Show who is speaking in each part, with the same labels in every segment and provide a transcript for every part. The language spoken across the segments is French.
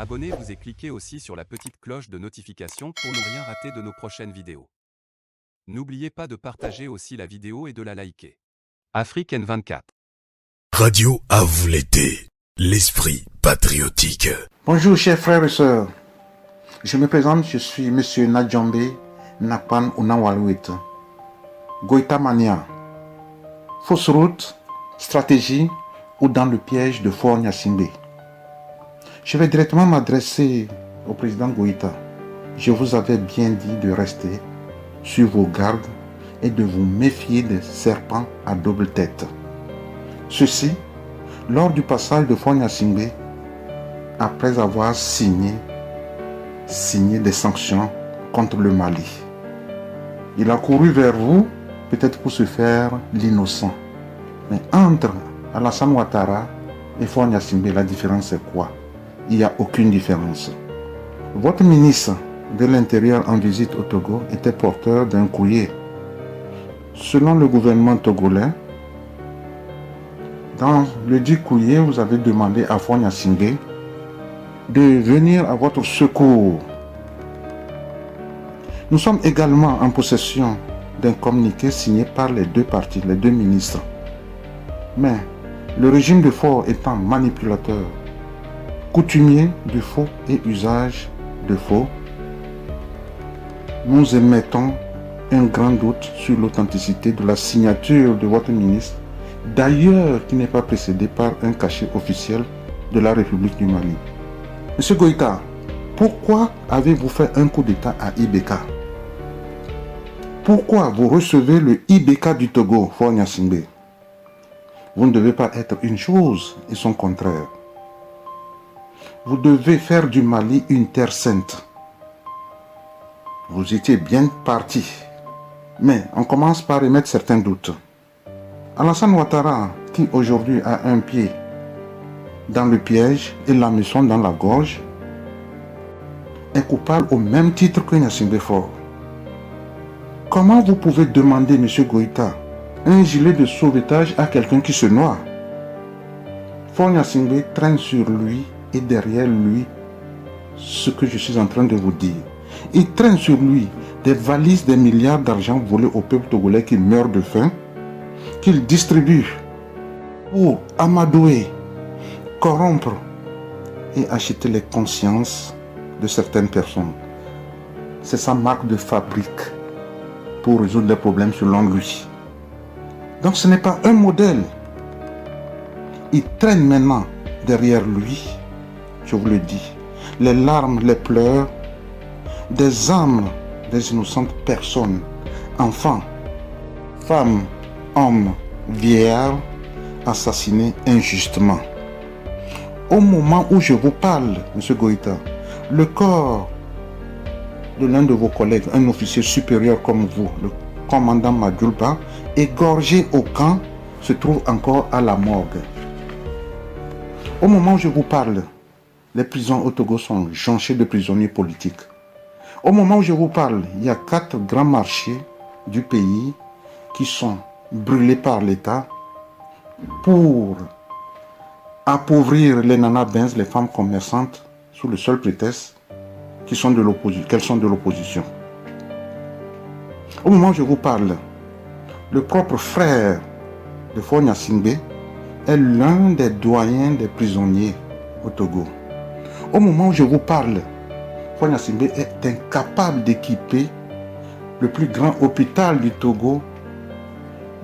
Speaker 1: Abonnez-vous et cliquez aussi sur la petite cloche de notification pour ne rien rater de nos prochaines vidéos. N'oubliez pas de partager aussi la vidéo et de la liker. Afrique N24.
Speaker 2: Radio à vous l'été, l'esprit patriotique.
Speaker 3: Bonjour chers frères et sœurs. Je me présente, je suis M. Nadjambe Nakpan Unawaluit. Goïta Mania. Fausse route, stratégie ou dans le piège de Fort Gnassingbé. Je vais directement m'adresser au président Goïta. Je vous avais bien dit de rester sur vos gardes et de vous méfier des serpents à double tête. Ceci, lors du passage de Fort Gnassingbé, après avoir signé des sanctions contre le Mali. Il a couru vers vous, peut-être pour se faire l'innocent. Mais entre Alassane Ouattara et Fort Gnassingbé, la différence est quoi? Il n'y a aucune différence. Votre ministre de l'Intérieur en visite au Togo était porteur d'un courrier. Selon le gouvernement togolais, dans le dit courrier, vous avez demandé à Fort Gnassingbé de venir à votre secours. Nous sommes également en possession d'un communiqué signé par les deux parties, les deux ministres. Mais le régime de Fort étant manipulateur, coutumier du faux et usage de faux, nous émettons un grand doute sur l'authenticité de la signature de votre ministre, d'ailleurs qui n'est pas précédée par un cachet officiel de la République du Mali. Monsieur Goïta, pourquoi avez-vous fait un coup d'État à IBK? Pourquoi vous recevez le IBK du Togo, Fort Gnassingbé? Vous ne devez pas être une chose et son contraire. Vous devez faire du Mali une terre sainte. Vous étiez bien parti. Mais on commence par émettre certains doutes. Alassane Ouattara, qui aujourd'hui a un pied dans le piège et la mission dans la gorge, est coupable au même titre que Gnassingbé Fort. Comment vous pouvez demander, M. Goïta, un gilet de sauvetage à quelqu'un qui se noie? Fort Gnassingbé traîne sur lui et derrière lui ce que je suis en train de vous dire. Il traîne sur lui des valises, des milliards d'argent volés au peuple togolais qui meurt de faim, qu'il distribue pour amadouer, corrompre et acheter les consciences de certaines personnes. C'est sa marque de fabrique pour résoudre les problèmes selon lui. Donc ce n'est pas un modèle. Il traîne maintenant derrière lui, je vous le dis, les larmes, les pleurs des âmes des innocentes personnes, enfants, femmes, hommes, vieillards, assassinés injustement. Au moment où je vous parle, M. Goïta, le corps de l'un de vos collègues, un officier supérieur comme vous, le commandant Madjoulba, égorgé au camp, se trouve encore à la morgue. Au moment où je vous parle, les prisons au Togo sont jonchées de prisonniers politiques. Au moment où je vous parle, il y a 4 grands marchés du pays qui sont brûlés par l'État pour appauvrir les nanabins, les femmes commerçantes, sous le seul prétexte qu'elles sont de l'opposition. Au moment où je vous parle, le propre frère de Fort Gnassingbé est l'un des doyens des prisonniers au Togo. Au moment où je vous parle, Fort Gnassingbé est incapable d'équiper le plus grand hôpital du Togo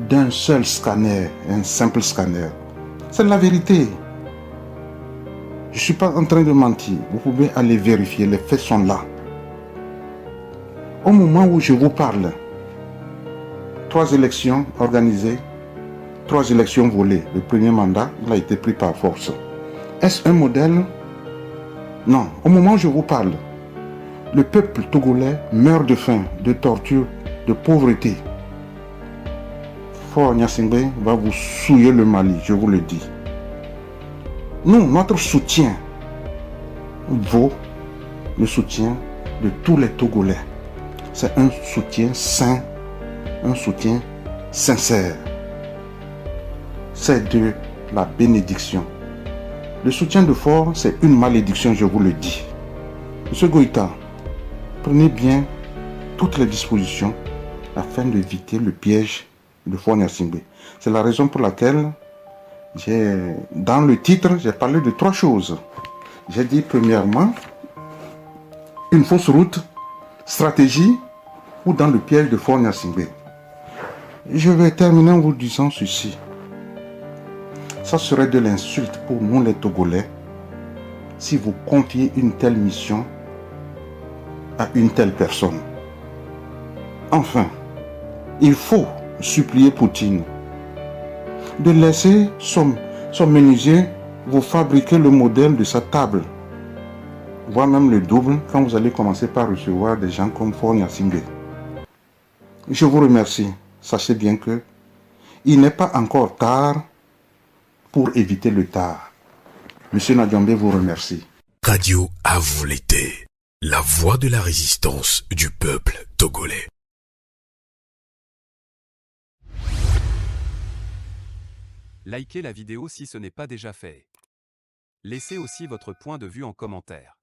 Speaker 3: d'un seul scanner, un simple scanner. C'est la vérité. Je ne suis pas en train de mentir. Vous pouvez aller vérifier, les faits sont là. Au moment où je vous parle, 3 élections organisées, 3 élections volées. Le premier mandat, il a été pris par force. Est-ce un modèle? Non. Au moment où je vous parle, le peuple togolais meurt de faim, de torture, de pauvreté. Fort Gnassingbé va vous souiller le Mali, je vous le dis. Nous, notre soutien vaut le soutien de tous les Togolais. C'est un soutien sain, un soutien sincère. C'est de la bénédiction Le soutien de Faure, c'est une malédiction, je vous le dis. Monsieur Goïta, prenez bien toutes les dispositions afin d'éviter le piège de Faure Gnassingbé. C'est la raison pour laquelle dans le titre, j'ai parlé de 3 choses. J'ai dit premièrement, une fausse route, stratégie ou dans le piège de Faure Gnassingbé. Je vais terminer en vous disant ceci. Ça serait de l'insulte pour nous les Togolais si vous confiez une telle mission à une telle personne. Enfin, il faut supplier Poutine de laisser son menuisier vous fabriquer le modèle de sa table, voire même le double quand vous allez commencer par recevoir des gens comme Faure Gnassingbé. Je vous remercie. Sachez bien que il n'est pas encore tard pour éviter le tard. Monsieur Nadjambé vous remercie.
Speaker 2: Radio à vous l'été, la voix de la résistance du peuple togolais.
Speaker 1: Likez la vidéo si ce n'est pas déjà fait. Laissez aussi votre point de vue en commentaire.